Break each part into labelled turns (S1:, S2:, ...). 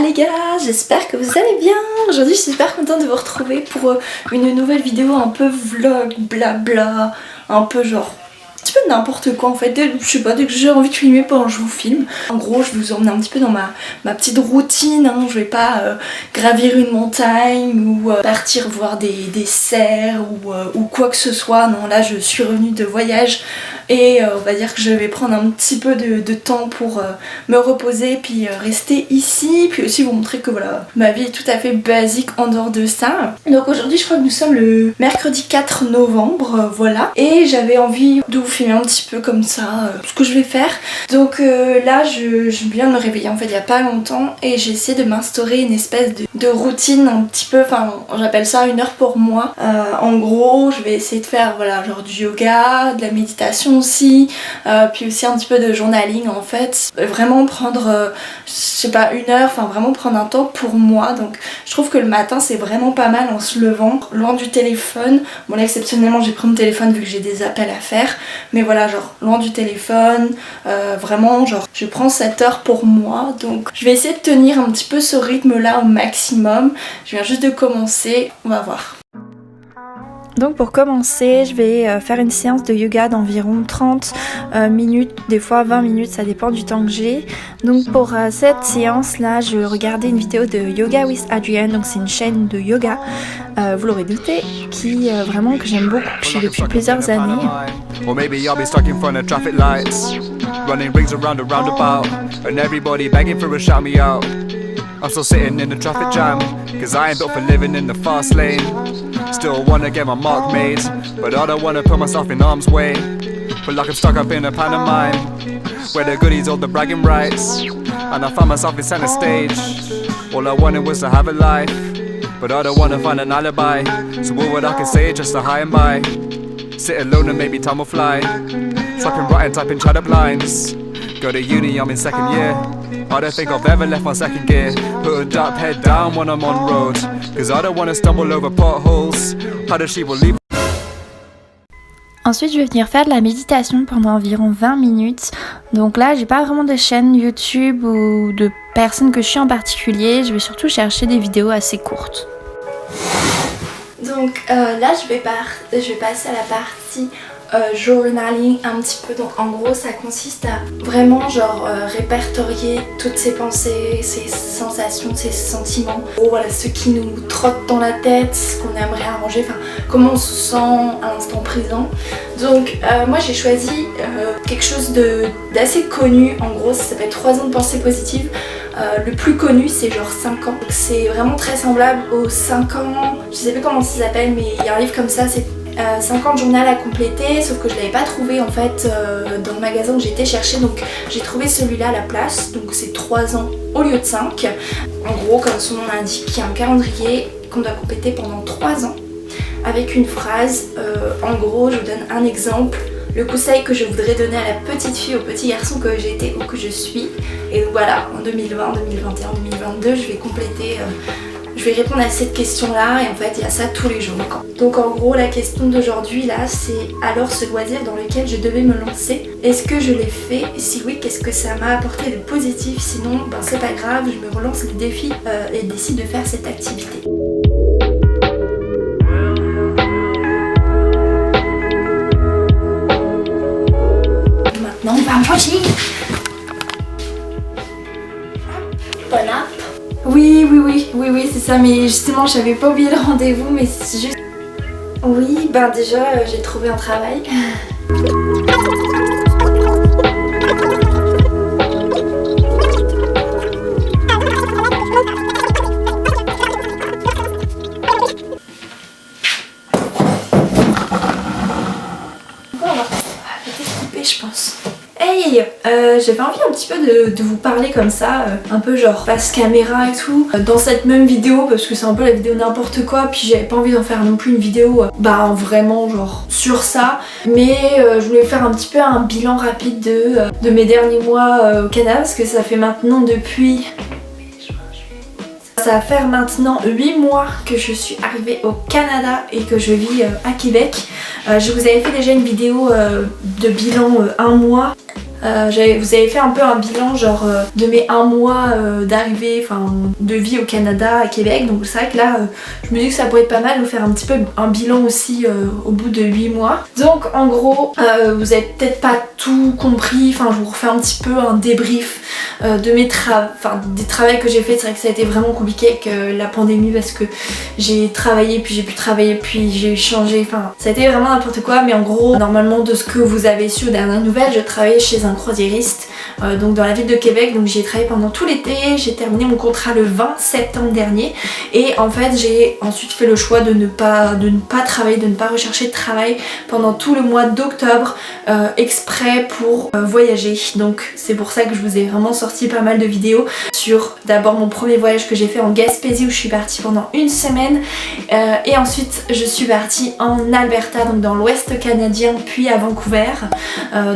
S1: Les gars, j'espère que vous allez bien. Aujourd'hui je suis super contente de vous retrouver pour une nouvelle vidéo un peu vlog, blabla, un peu genre un petit peu n'importe quoi en fait. Je sais pas, dès que j'ai envie de filmer pendant que je vous filme. En gros je vais vous emmener un petit peu dans ma petite routine, hein. Je vais pas gravir une montagne ou partir voir des cerfs ou quoi que ce soit. Non, là je suis revenue de voyage et on va dire que je vais prendre un petit peu de temps pour me reposer puis rester ici, puis aussi vous montrer que voilà, ma vie est tout à fait basique en dehors de ça. Donc aujourd'hui je crois que nous sommes le mercredi 4 novembre, voilà, et j'avais envie de vous filmer un petit peu comme ça ce que je vais faire. Donc là je viens de me réveiller en fait il y a pas longtemps et j'ai essayé de m'instaurer une espèce de routine un petit peu, enfin j'appelle ça une heure pour moi. En gros je vais essayer de faire voilà genre du yoga, de la méditation aussi, puis aussi un petit peu de journaling en fait. Vraiment prendre, je sais pas, une heure, enfin vraiment prendre un temps pour moi. Donc je trouve que le matin c'est vraiment pas mal en se levant, loin du téléphone. Bon là exceptionnellement j'ai pris mon téléphone vu que j'ai des appels à faire, mais voilà genre loin du téléphone, vraiment genre je prends cette heure pour moi. Donc je vais essayer de tenir un petit peu ce rythme là au maximum. Je viens juste de commencer, on va voir. Donc pour commencer, je vais faire une séance de yoga d'environ 30 minutes, des fois 20 minutes, ça dépend du temps que j'ai. Donc pour cette séance là, je regardais une vidéo de Yoga with Adrienne, donc c'est une chaîne de yoga, vous l'aurez douté, qui vraiment que j'aime beaucoup, que je suis depuis plusieurs années.
S2: I'm still sitting in the traffic jam, cause I ain't built for living in the fast lane. Still wanna get my mark made, but I don't wanna put myself in harm's way. Feel like I'm stuck up in a pantomime, where the goodies hold the bragging rights, and I found myself in center stage. All I wanted was to have a life, but I don't wanna find an alibi. So all what I can say is just a high and by. Sit alone and maybe time will fly. Swiping right and typing shadow blinds. Go to uni, I'm in second year. I don't think I've ever left my second gear. Hood up, head down when I'm on road, cause I don't wanna stumble over potholes. How does she will leave?
S1: Ensuite je vais venir faire de la méditation pendant environ 20 minutes. Donc là j'ai pas vraiment de chaîne YouTube ou de personne que je suis en particulier. Je vais surtout chercher des vidéos assez courtes. Donc là je vais passer à la partie journaling un petit peu. Donc en gros ça consiste à vraiment genre répertorier toutes ces pensées, ces sensations, ces sentiments. Oh, voilà ce qui nous trotte dans la tête, ce qu'on aimerait arranger, enfin comment on se sent à l'instant présent. Donc moi j'ai choisi quelque chose d'assez connu. En gros ça s'appelle 3 ans de pensée positive. Le plus connu c'est genre 5 ans. C'est vraiment très semblable aux 5 ans, je sais plus comment ça s'appelle, mais il y a un livre comme ça, c'est 50 journal à compléter, sauf que je l'avais pas trouvé en fait dans le magasin que j'ai été chercher, donc j'ai trouvé celui-là à la place. Donc c'est 3 ans au lieu de 5. En gros comme son nom l'indique, il y a un calendrier qu'on doit compléter pendant 3 ans avec une phrase. En gros je vous donne un exemple, le conseil que je voudrais donner à la petite fille, au petit garçon que j'ai été ou que je suis. Et donc voilà, en 2020, 2021, 2022 je vais compléter je vais répondre à cette question-là et en fait il y a ça tous les jours. Donc en gros la question d'aujourd'hui là c'est alors ce loisir dans lequel je devais me lancer, est-ce que je l'ai fait? Si oui, qu'est-ce que ça m'a apporté de positif? Sinon ben c'est pas grave, je me relance le défi et décide de faire cette activité. Maintenant on va manger. Bon app. Oui, c'est ça, mais justement j'avais pas oublié le rendez-vous, mais c'est juste... Oui, ben déjà j'ai trouvé un travail. Je pense. Hey, voilà, j'avais envie un petit peu de vous parler comme ça, un peu genre face caméra et tout, dans cette même vidéo, parce que c'est un peu la vidéo n'importe quoi, puis j'avais pas envie d'en faire non plus une vidéo vraiment genre sur ça, mais je voulais faire un petit peu un bilan rapide de mes derniers mois au Canada, parce que ça fait maintenant depuis... Ça va faire maintenant 8 mois que je suis arrivée au Canada et que je vis à Québec. Je vous avais fait déjà une vidéo de bilan 1 mois. Vous avez fait un peu un bilan genre de mes 1 mois d'arrivée, enfin de vie au Canada, à Québec. Donc c'est vrai que là je me dis que ça pourrait être pas mal de faire un petit peu un bilan aussi au bout de 8 mois. Donc en gros vous avez peut-être pas tout compris, enfin je vous refais un petit peu un débrief de mes des travaux que j'ai fait. C'est vrai que ça a été vraiment compliqué avec la pandémie, parce que j'ai travaillé puis j'ai pu travailler puis j'ai changé, enfin ça a été vraiment n'importe quoi. Mais en gros, normalement de ce que vous avez su aux dernières nouvelles, je travaillais chez un croisiériste donc dans la ville de Québec, donc j'y ai travaillé pendant tout l'été. J'ai terminé mon contrat le 20 septembre dernier et en fait j'ai ensuite fait le choix de ne pas travailler, de ne pas rechercher de travail pendant tout le mois d'octobre exprès pour voyager. Donc c'est pour ça que je vous ai vraiment sorti pas mal de vidéos sur d'abord mon premier voyage que j'ai fait en Gaspésie où je suis partie pendant une semaine et ensuite je suis partie en Alberta, donc dans l'ouest canadien, puis à Vancouver.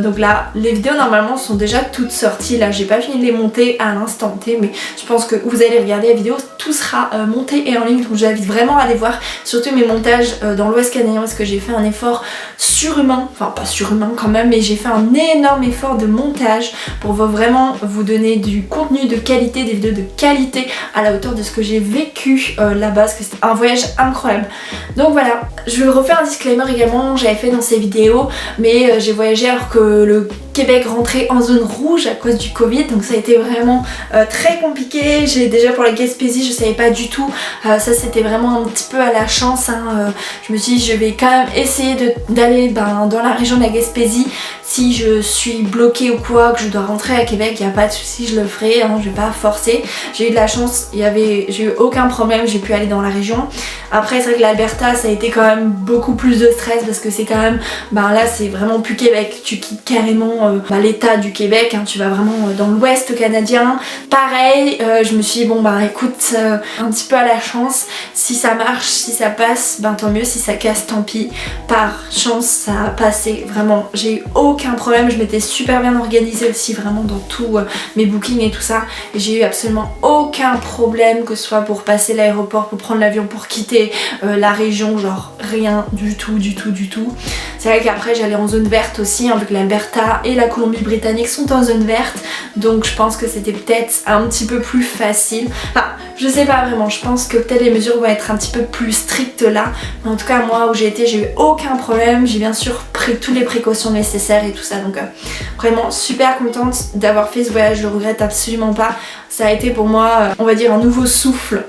S1: Donc là les vidéos normalement sont déjà toutes sorties, là j'ai pas fini de les monter à l'instant T, mais je pense que vous allez regarder la vidéo, tout sera monté et en ligne, donc j'invite vraiment à aller voir surtout mes montages dans l'ouest canadien, parce que j'ai fait un effort surhumain, enfin pas surhumain quand même, mais j'ai fait un énorme effort de montage pour vraiment vous donner du contenu de qualité, des vidéos de qualité à la hauteur de ce que j'ai vécu là-bas, parce que c'était un voyage incroyable. Donc voilà, je vais refaire un disclaimer également, j'avais fait dans ces vidéos, mais j'ai voyagé alors que le Québec rentrait en zone rouge à cause du Covid, donc ça a été vraiment très compliqué. J'ai déjà pour la Gaspésie, je savais pas du tout, ça c'était vraiment un petit peu à la chance, hein. Je me suis dit je vais quand même essayer d'aller dans la région de la Gaspésie. Si je suis bloquée ou quoi, que je dois rentrer à Québec, il n'y a pas de souci, je le ferai, hein, je vais pas forcer. J'ai eu de la chance, j'ai eu aucun problème, j'ai pu aller dans la région. Après c'est vrai que l'Alberta ça a été quand même beaucoup plus de stress, parce que c'est quand même, là c'est vraiment plus Québec, tu quittes carrément l'état du Québec, hein, tu vas vraiment dans l'ouest canadien. Pareil, je me suis dit bon écoute, un petit peu à la chance, si ça marche, si ça passe, tant mieux, si ça casse tant pis. Par chance ça a passé, vraiment, j'ai eu aucun problème, je m'étais super bien organisée aussi vraiment dans tous mes bookings et tout ça, et j'ai eu absolument aucun problème, que ce soit pour passer l'aéroport, pour prendre l'avion, pour quitter la région, genre rien du tout. C'est vrai qu'après j'allais en zone verte aussi, hein, vu que l'Alberta et la Colombie-Britannique sont en zone verte, donc je pense que c'était peut-être un petit peu plus facile. Enfin, je sais pas vraiment, je pense que peut-être les mesures vont être un petit peu plus strictes là, mais en tout cas moi où j'ai été, j'ai eu aucun problème, j'ai bien sûr pris toutes les précautions nécessaires et tout ça, donc vraiment super contente d'avoir fait ce voyage, je le regrette absolument pas. Ça a été pour moi, on va dire, un nouveau souffle,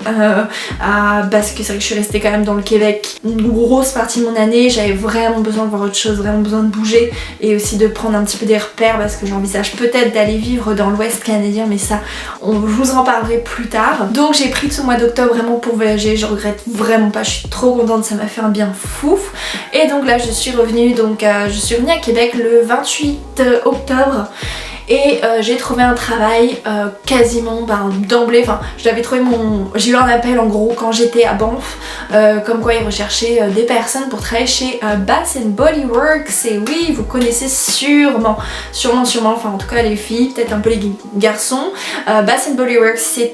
S1: parce que c'est vrai que je suis restée quand même dans le Québec une grosse partie de mon année. J'avais vraiment besoin de voir autre chose, vraiment besoin de bouger et aussi de prendre un petit peu des repères, parce que j'envisage peut-être d'aller vivre dans l'ouest canadien, mais ça, je vous en parlerai plus tard. Donc j'ai pris tout ce mois d'octobre vraiment pour voyager, je regrette vraiment pas, je suis trop contente, ça m'a fait un bien fou. Et donc là je suis revenue, à Québec le 28 octobre. Et j'ai trouvé un travail quasiment d'emblée, enfin j'ai eu un appel en gros quand j'étais à Banff, comme quoi ils recherchaient des personnes pour travailler chez Bath & Body Works. Et oui, vous connaissez sûrement, enfin en tout cas les filles, peut-être un peu les garçons. Bath & Body Works c'est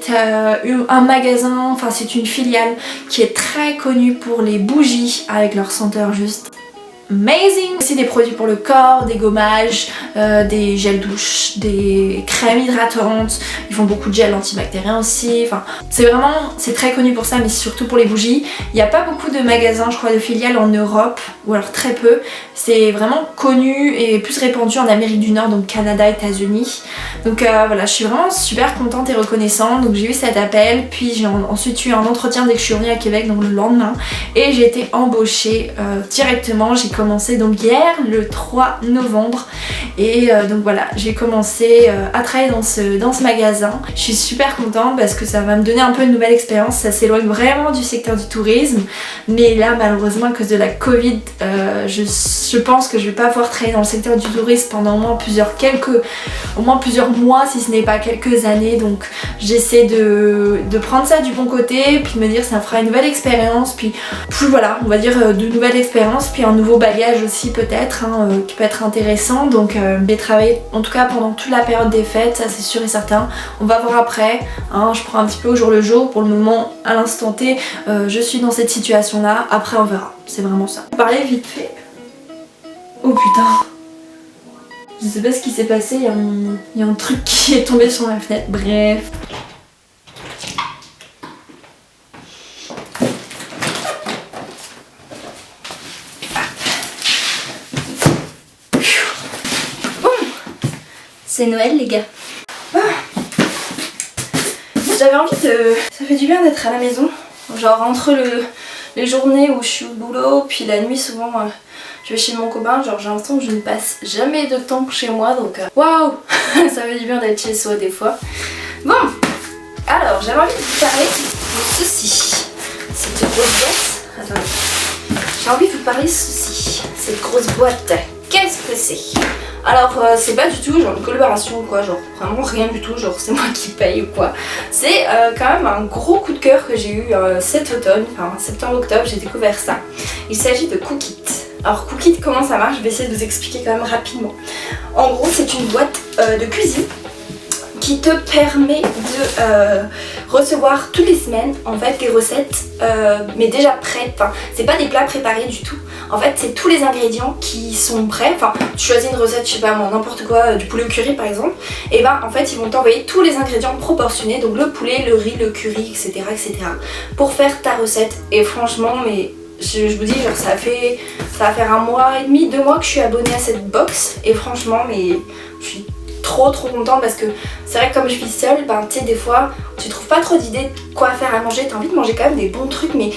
S1: un magasin, enfin c'est une filiale qui est très connue pour les bougies avec leur senteur juste amazing. Aussi des produits pour le corps, des gommages, des gels douche, des crèmes hydratantes. Ils font beaucoup de gels antibactériens aussi. Enfin, c'est très connu pour ça, mais surtout pour les bougies. Il n'y a pas beaucoup de magasins, je crois, de filiales en Europe, ou alors très peu. C'est vraiment connu et plus répandu en Amérique du Nord, donc Canada, États-Unis. Donc voilà, je suis vraiment super contente et reconnaissante. Donc j'ai eu cet appel, puis j'ai ensuite eu un entretien dès que je suis revenue à Québec, donc le lendemain, et j'ai été embauchée directement. J'ai commencé donc hier, le 3 novembre. Et donc voilà, j'ai commencé à travailler dans ce magasin. Je suis super contente parce que ça va me donner un peu une nouvelle expérience. Ça s'éloigne vraiment du secteur du tourisme. Mais là, malheureusement, à cause de la Covid, je pense que je vais pas pouvoir travailler dans le secteur du tourisme pendant au moins plusieurs mois, si ce n'est pas quelques années. Donc j'essaie de prendre ça du bon côté, puis de me dire ça me fera une nouvelle expérience. Puis voilà, on va dire de nouvelles expériences, puis un nouveau bagage aussi peut-être, hein, qui peut être intéressant. Donc j'ai travaillé en tout cas pendant toute la période des fêtes, ça c'est sûr et certain. On va voir après, hein, je prends un petit peu au jour le jour. Pour le moment, à l'instant T, je suis dans cette situation là, après on verra, c'est vraiment ça. On parlait vite fait. Oh putain, je sais pas ce qui s'est passé, il y a un truc qui est tombé sur ma fenêtre, bref. C'est Noël les gars. Ah. J'avais envie de... Ça fait du bien d'être à la maison. Genre entre les journées où je suis au boulot, puis la nuit souvent je vais chez mon copain, genre j'ai l'impression que je ne passe jamais de temps chez moi, donc waouh. Ça fait du bien d'être chez soi des fois. Bon, alors j'avais envie de vous parler de ceci. Cette grosse boîte. Attendez. J'ai envie de vous parler de ceci. Cette grosse boîte. Qu'est-ce que c'est? Alors c'est pas du tout genre une collaboration ou quoi, genre vraiment rien du tout, genre c'est moi qui paye ou quoi. C'est quand même un gros coup de cœur que j'ai eu cet automne, enfin septembre-octobre, j'ai découvert ça. Il s'agit de Cookit. Alors Cookit, comment ça marche? Je vais essayer de vous expliquer quand même rapidement. En gros c'est une boîte de cuisine qui te permet de recevoir toutes les semaines en fait des recettes mais déjà prêtes. Enfin, c'est pas des plats préparés du tout. En fait c'est tous les ingrédients qui sont prêts. Enfin tu choisis une recette, je sais pas moi, n'importe quoi, du poulet au curry par exemple. Et ben en fait ils vont t'envoyer tous les ingrédients proportionnés, donc le poulet, le riz, le curry, etc. pour faire ta recette. Et franchement mais je vous dis genre ça va faire 1 mois et demi, 2 mois que je suis abonnée à cette box. Et franchement mais je suis trop contente parce que c'est vrai que comme je vis seule, ben tu sais des fois tu trouves pas trop d'idées de quoi faire à manger, t'as envie de manger quand même des bons trucs mais tu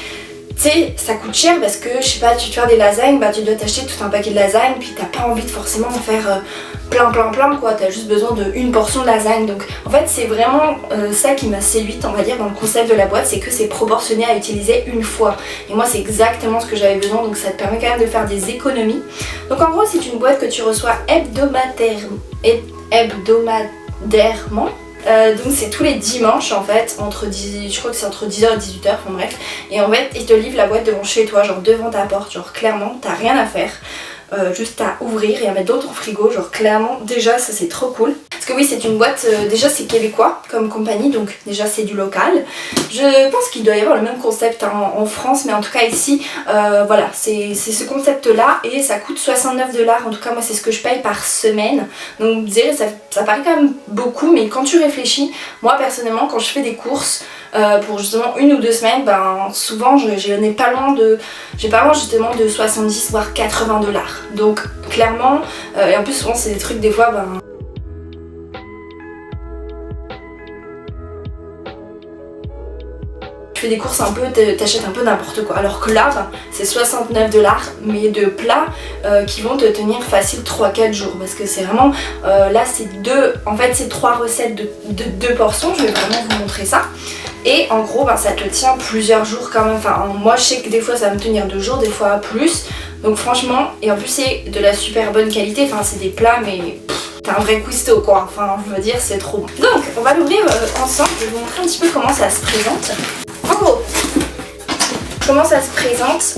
S1: sais ça coûte cher parce que je sais pas, tu veux faire des lasagnes, bah tu dois t'acheter tout un paquet de lasagnes puis t'as pas envie de forcément en faire plein quoi, t'as juste besoin d'une portion de lasagne. Donc en fait c'est vraiment ça qui m'a séduite on va dire dans le concept de la boîte, c'est que c'est proportionné à utiliser une fois. Et moi c'est exactement ce que j'avais besoin, donc ça te permet quand même de faire des économies. Donc en gros c'est une boîte que tu reçois hebdomadairement. Donc c'est tous les dimanches en fait, je crois que c'est entre 10h et 18h, enfin bref. Et en fait ils te livrent la boîte devant chez toi, genre devant ta porte, genre clairement t'as rien à faire. Juste à ouvrir et à mettre dans ton frigo, genre clairement déjà ça c'est trop cool. Parce que oui c'est une boîte, déjà c'est québécois comme compagnie, donc déjà c'est du local. Je pense qu'il doit y avoir le même concept en France, mais en tout cas ici voilà c'est ce concept là et ça coûte 69 $. En tout cas moi c'est ce que je paye par semaine. Donc vous direz ça paraît quand même beaucoup, mais quand tu réfléchis, moi personnellement quand je fais des courses pour justement 1 ou 2 semaines, ben souvent j'ai pas loin justement de 70 voire 80 $. Donc clairement, et en plus souvent c'est des trucs des fois ben tu fais des courses un peu, t'achètes un peu n'importe quoi. Alors que là, ben, c'est 69 $, mais de plats qui vont te tenir facile 3-4 jours. Parce que c'est vraiment, là c'est en fait c'est 3 recettes de 2 portions, je vais vraiment vous montrer ça. Et en gros ben, ça te tient plusieurs jours quand même. Enfin moi je sais que des fois ça va me tenir 2 jours, des fois plus. Donc franchement, et en plus c'est de la super bonne qualité, enfin c'est des plats mais t'as un vrai cuistot quoi, enfin je veux dire c'est trop bon. Donc on va l'ouvrir ensemble, je vais vous montrer un petit peu comment ça se présente. En gros, comment ça se présente,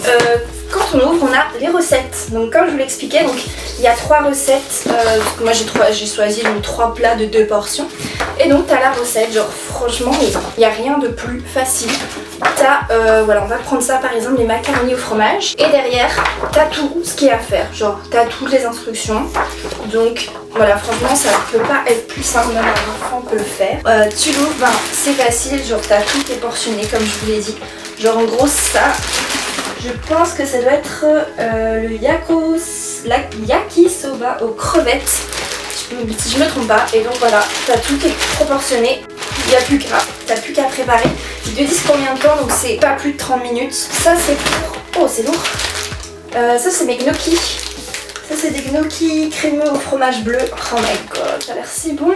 S1: quand on ouvre on a les recettes. Donc comme je vous l'expliquais, donc il y a 3 recettes, moi j'ai choisi donc 3 plats de 2 portions. Et donc t'as la recette, genre franchement il n'y a rien de plus facile. T'as, voilà on va prendre ça par exemple, les macaronis au fromage. Et derrière t'as tout ce qu'il y a à faire, genre t'as toutes les instructions. Donc voilà franchement ça peut pas être plus simple, même un enfant peut le faire. Tu l'ouvres, ben, c'est facile, genre t'as tout est portionné comme je vous l'ai dit. Genre en gros ça, je pense que ça doit être le yakisoba aux crevettes. Si je me trompe pas, et donc voilà, t'as tout qui est proportionné, il n'y a plus qu'à préparer. Ils te disent combien de temps, donc c'est pas plus de 30 minutes. Ça c'est pour... Oh c'est lourd. Ça c'est mes gnocchis. Ça c'est des gnocchis crémeux au fromage bleu. Oh my god, ça a l'air si bon.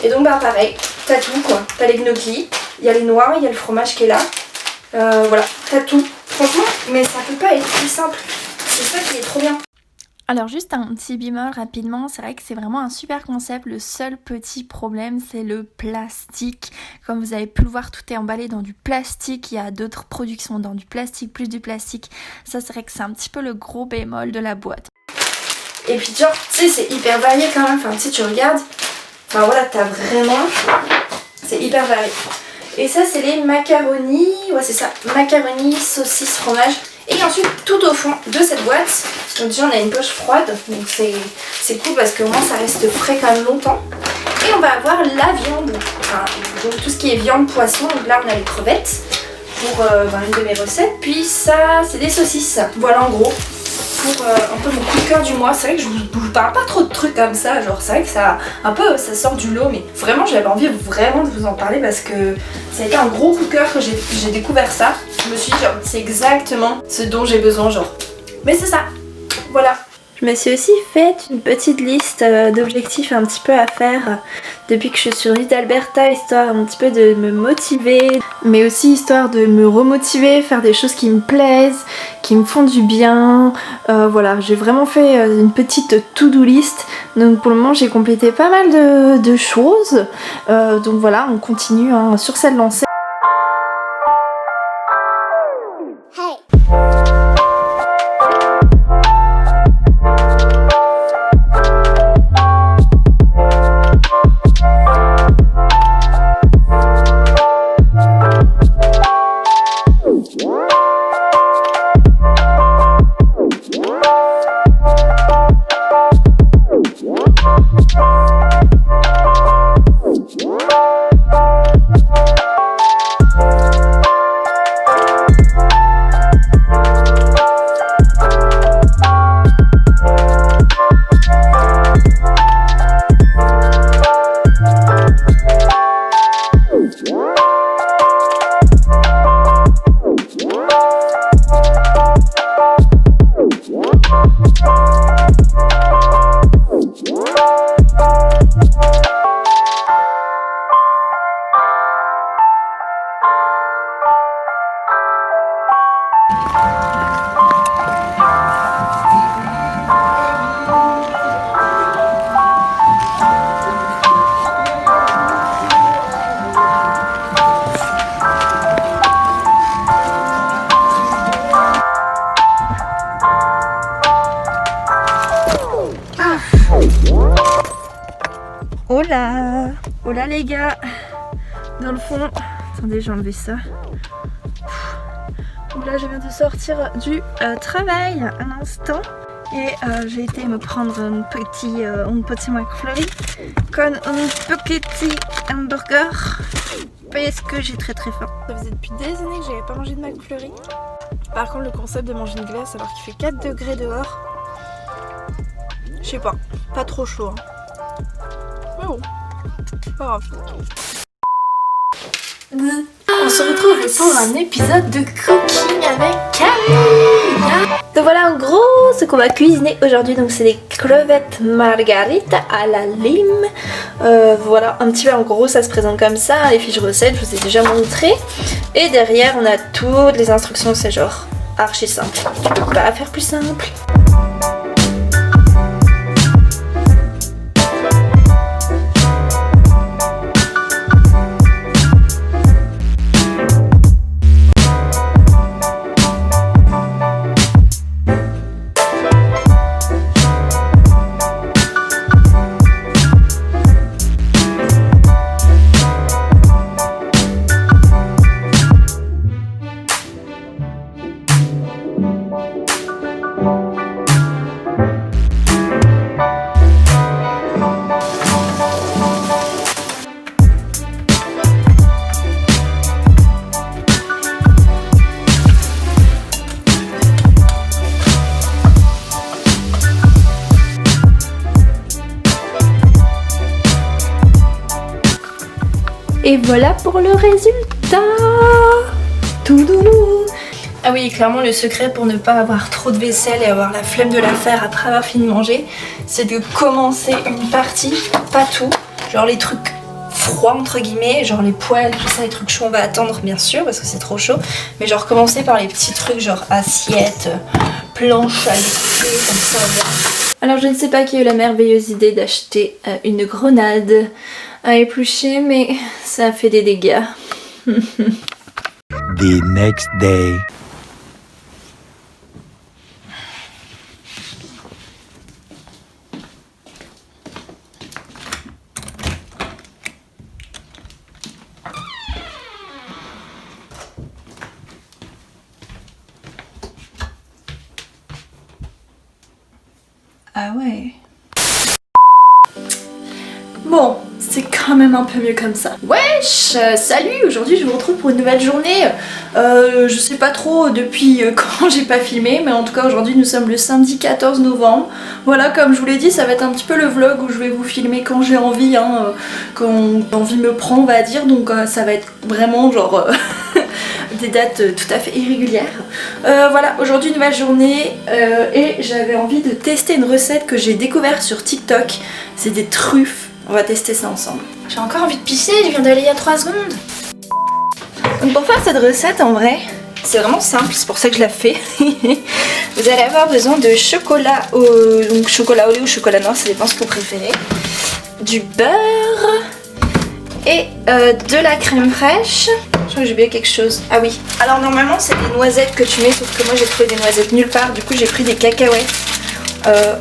S1: Et donc bah pareil, t'as tout quoi. T'as les gnocchis, il y a les noix, il y a le fromage qui est là. Voilà, t'as tout. Franchement, mais ça peut pas être plus simple. C'est ça qui est trop bien.
S3: Alors juste un petit bémol rapidement, c'est vrai que c'est vraiment un super concept. Le seul petit problème c'est le plastique. Comme vous avez pu le voir, tout est emballé dans du plastique. Il y a d'autres produits qui sont dans du plastique, plus du plastique. Ça c'est vrai que c'est un petit peu le gros bémol de la boîte.
S1: Et puis genre, tu sais, c'est hyper varié quand même. Enfin, tu sais, tu regardes. Enfin voilà, t'as vraiment... C'est hyper varié. Et ça c'est les macaronis. Ouais c'est ça, macaronis, saucisses, fromage. Et ensuite, tout au fond de cette boîte, donc déjà on a une poche froide, donc c'est cool parce qu'au moins ça reste frais quand même longtemps. Et on va avoir la viande, enfin donc tout ce qui est viande, poisson, donc là on a les crevettes pour une de mes recettes. Puis ça, c'est des saucisses, voilà en gros, pour un peu mon coup de cœur du mois. C'est vrai que je vous parle pas trop de trucs comme ça, genre c'est vrai que ça ça sort du lot, mais vraiment j'avais envie vraiment de vous en parler parce que ça a été un gros coup de cœur que j'ai découvert ça. Je me suis dit genre c'est exactement ce dont j'ai besoin genre. Mais c'est ça, voilà.
S3: Je me suis aussi faite une petite liste d'objectifs un petit peu à faire depuis que je suis sur l'île d'Alberta, histoire un petit peu de me motiver, mais aussi histoire de me remotiver, faire des choses qui me plaisent, qui me font du bien. Voilà, j'ai vraiment fait une petite to-do list, donc pour le moment j'ai complété pas mal de choses. Donc voilà, on continue sur cette lancée. Oh là les gars, dans le fond, attendez j'ai enlevé ça. Donc là je viens de sortir du travail un instant et j'ai été me prendre un petit McFlurry con un petit hamburger parce que j'ai très faim. Ça faisait depuis des années que j'avais pas mangé de McFlurry. Par contre le concept de manger une glace alors qu'il fait 4 degrés dehors, je sais pas trop chaud hein. Mais bon, pas grave.
S1: On se retrouve pour un épisode de cooking avec Camille.
S3: Donc voilà en gros ce qu'on va cuisiner aujourd'hui. Donc c'est des crevettes margarita à la lime. Voilà un petit peu en gros ça se présente comme ça. Les fiches recettes je vous ai déjà montré. Et derrière on a toutes les instructions, c'est genre archi simple. Tu peux pas faire plus simple. Et voilà pour le résultat. Toudoulou.
S1: Ah oui, clairement le secret pour ne pas avoir trop de vaisselle et avoir la flemme de la faire après avoir fini de manger, c'est de commencer une partie, pas tout, genre les trucs froids entre guillemets, genre les poêles, tout ça, les trucs chauds on va attendre bien sûr parce que c'est trop chaud, mais genre commencer par les petits trucs genre assiettes, planches à laisser, comme ça on va. Alors je ne sais pas qui a eu la merveilleuse idée d'acheter une grenade à éplucher, mais ça a fait des dégâts.
S4: The next day.
S1: Ah ouais. Bon, c'est quand même un peu mieux comme ça. Wesh, salut, aujourd'hui je vous retrouve pour une nouvelle journée. Je sais pas trop depuis quand j'ai pas filmé, mais en tout cas aujourd'hui nous sommes le samedi 14 novembre. Voilà, comme je vous l'ai dit, ça va être un petit peu le vlog où je vais vous filmer quand j'ai envie, hein, quand l'envie me prend on va dire, donc ça va être vraiment genre... des dates tout à fait irrégulières. Voilà, aujourd'hui nouvelle journée et j'avais envie de tester une recette que j'ai découverte sur TikTok. C'est des truffes. On va tester ça ensemble. J'ai encore envie de pisser, je viens d'aller il y a 3 secondes. Donc pour faire cette recette en vrai, c'est vraiment simple, c'est pour ça que je la fais. Vous allez avoir besoin de chocolat donc chocolat au lait ou chocolat noir, ça dépend ce que vous préférez. Du beurre et de la crème fraîche. Je crois que j'ai oublié quelque chose. Ah oui. Alors normalement c'est des noisettes que tu mets, sauf que moi j'ai trouvé des noisettes nulle part. Du coup j'ai pris des cacahuètes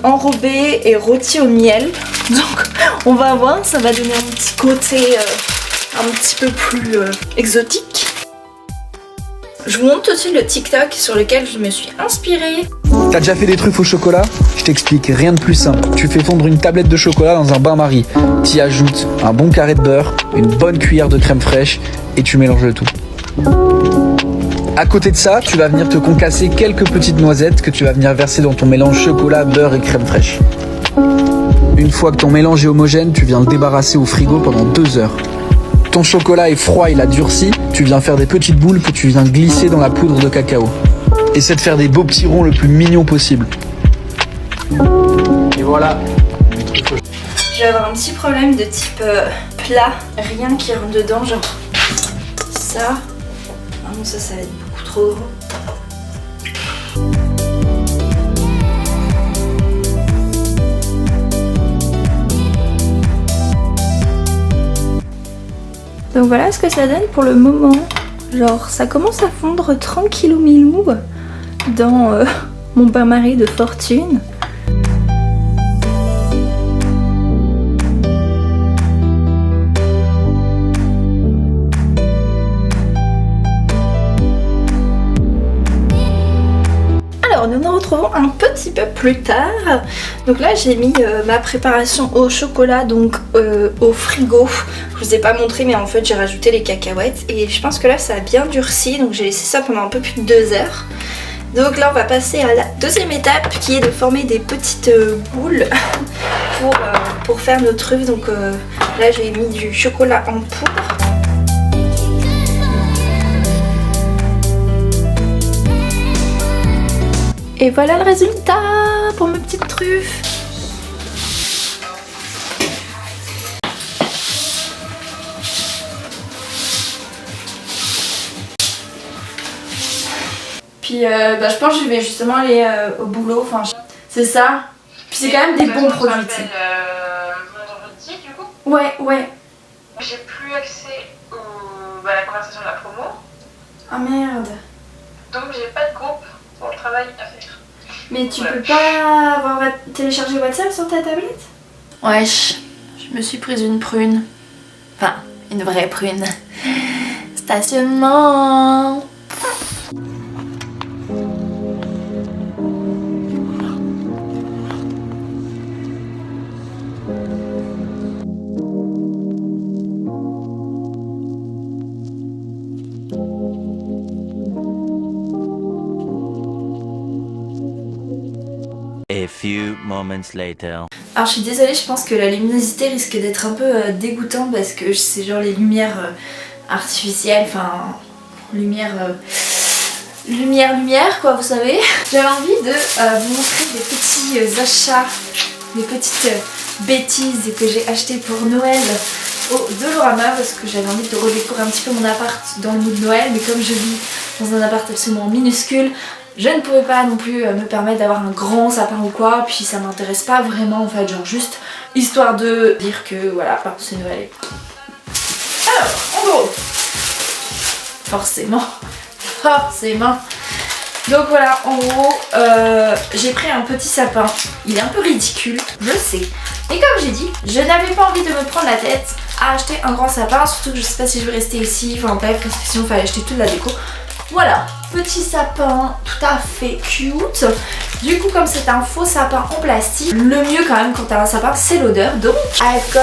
S1: enrobées et rôties au miel. Donc on va voir, ça va donner un petit côté un petit peu plus exotique. Je vous montre tout de suite le TikTok sur lequel je me suis inspirée.
S4: T'as déjà fait des truffes au chocolat? Je t'explique, rien de plus simple. Tu fais fondre une tablette de chocolat dans un bain-marie. T'y ajoutes un bon carré de beurre, une bonne cuillère de crème fraîche et tu mélanges le tout. À côté de ça, tu vas venir te concasser quelques petites noisettes que tu vas venir verser dans ton mélange chocolat, beurre et crème fraîche. Une fois que ton mélange est homogène, tu viens le débarrasser au frigo pendant 2 heures. Ton chocolat est froid, il a durci, tu viens faire des petites boules que tu viens glisser dans la poudre de cacao. Essaie de faire des beaux petits ronds le plus mignon possible. Et voilà.
S1: Je vais avoir un petit problème de type plat, rien qui rentre dedans, genre ça. Ah non, ça va être beaucoup trop gros. Donc voilà ce que ça donne pour le moment. Genre ça commence à fondre tranquillou milou dans mon bain-marie de fortune. Alors nous nous retrouvons un petit peu plus tard. Donc là j'ai mis ma préparation au chocolat donc au frigo. Je vous ai pas montré mais en fait j'ai rajouté les cacahuètes et je pense que là ça a bien durci, donc j'ai laissé ça pendant un peu plus de 2 heures. Donc là on va passer à la deuxième étape qui est de former des petites boules pour faire nos truffes. Donc là j'ai mis du chocolat en poudre. Et voilà le résultat pour mes petites truffes. Puis je pense que je vais justement aller au boulot, enfin c'est ça. Puis c'est quand même des bons produits.
S5: Du coup
S1: Ouais.
S5: J'ai plus accès à la conversation de la promo.
S1: Ah merde.
S5: Donc j'ai pas de groupe pour le travail à faire.
S1: Mais tu peux pas avoir téléchargé WhatsApp sur ta tablette? Wesh, je me suis prise une prune. Enfin, une vraie prune. Stationnement.
S6: A few moments later.
S1: Alors je suis désolée, je pense que la luminosité risque d'être un peu dégoûtante parce que c'est genre les lumières artificielles, enfin lumière lumière quoi, vous savez. J'avais envie de vous montrer des petits achats, des petites bêtises que j'ai achetées pour Noël au Dolorama parce que j'avais envie de redécorer un petit peu mon appart dans le mood de Noël, mais comme je vis dans un appart absolument minuscule, je ne pouvais pas non plus me permettre d'avoir un grand sapin ou quoi, puis ça m'intéresse pas vraiment en fait, genre juste histoire de dire que voilà, c'est Noël. Alors, en gros, forcément. Donc voilà, en gros, j'ai pris un petit sapin. Il est un peu ridicule, je sais. Mais comme j'ai dit, je n'avais pas envie de me prendre la tête à acheter un grand sapin, surtout que je sais pas si je vais rester ici. Enfin bref, parce que sinon il fallait acheter toute la déco. Voilà, petit sapin tout à fait cute. Du coup, comme c'est un faux sapin en plastique, le mieux quand même quand t'as un sapin, c'est l'odeur. Donc, I've got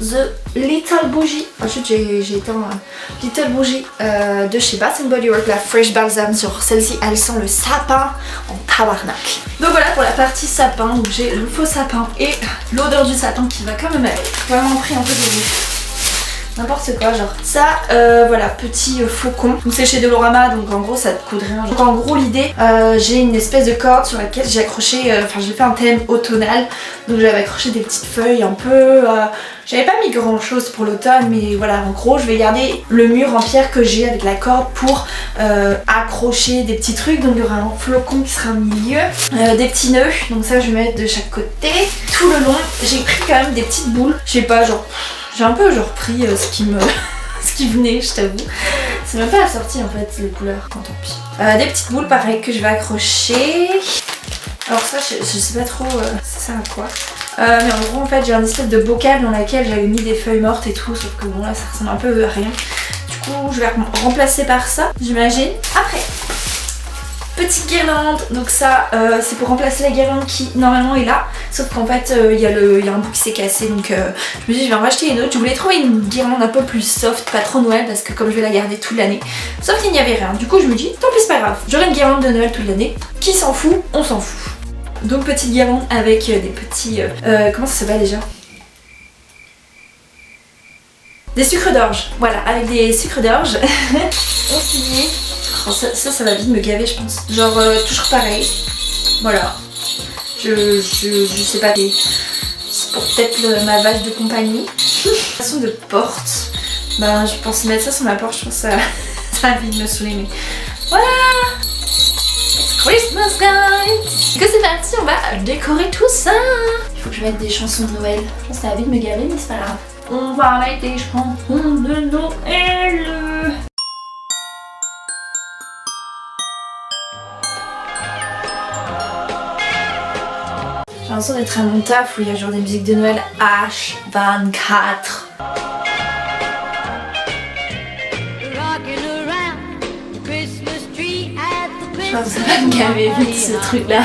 S1: the little bougie. Ensuite, j'ai éteint little bougie de chez Bath & Body Works, la Fresh Balsam. Sur celle-ci, elle sent le sapin en tabarnak. Donc voilà pour la partie sapin, où j'ai le faux sapin et l'odeur du sapin qui va quand même avec. J'ai vraiment pris un peu de n'importe quoi, genre ça, voilà, petit flocon. Donc c'est chez Dolorama, donc en gros ça te coûte rien. Donc en gros l'idée, j'ai une espèce de corde sur laquelle j'ai accroché, enfin j'ai fait un thème automnal, donc j'avais accroché des petites feuilles un peu, j'avais pas mis grand chose pour l'automne, mais voilà, en gros je vais garder le mur en pierre que j'ai avec la corde pour accrocher des petits trucs. Donc il y aura un flocon qui sera au milieu, des petits nœuds, donc ça je vais mettre de chaque côté. Tout le long j'ai pris quand même des petites boules, je sais pas, genre j'ai un peu genre pris ce qui venait, je t'avoue. C'est même pas assorti en fait les couleurs, tant pis. Des petites boules pareil que je vais accrocher. Alors ça je sais pas trop ça sert à quoi. Mais en gros en fait j'ai un espèce de bocal dans laquelle j'avais mis des feuilles mortes et tout, sauf que bon là ça ressemble un peu à rien. Du coup je vais remplacer par ça, j'imagine. Après, petite guirlande, donc ça c'est pour remplacer la guirlande qui normalement est là, sauf qu'en fait il y a un bout qui s'est cassé, donc je me dis je vais en racheter une autre. Je voulais trouver une guirlande un peu plus soft, pas trop Noël, parce que comme je vais la garder toute l'année, sauf qu'il n'y avait rien. Du coup je me dis tant pis c'est pas grave, j'aurai une guirlande de Noël toute l'année, qui s'en fout, on s'en fout. Donc petite guirlande avec des petits, comment ça s'appelle déjà? Des sucres d'orge, voilà, avec des sucres d'orge. On finit. Oh, ça va vite me gaver je pense. Genre toujours pareil. Voilà. Je sais pas. C'est pour peut-être ma vache de compagnie. Façon de porte. Ben je pense mettre ça sur ma porte, je pense que ça va vite me saouler, mais voilà. It's Christmas guys. Que c'est parti, on va décorer tout ça. Il faut que je mette des chansons de Noël. Je pense que ça va vite me gaver, mais c'est pas grave. On va mettre des chansons de Noël. J'ai l'impression d'être à mon taf où il y a genre des musiques de Noël H24. Je pense que ça va me gaver vite ce truc là.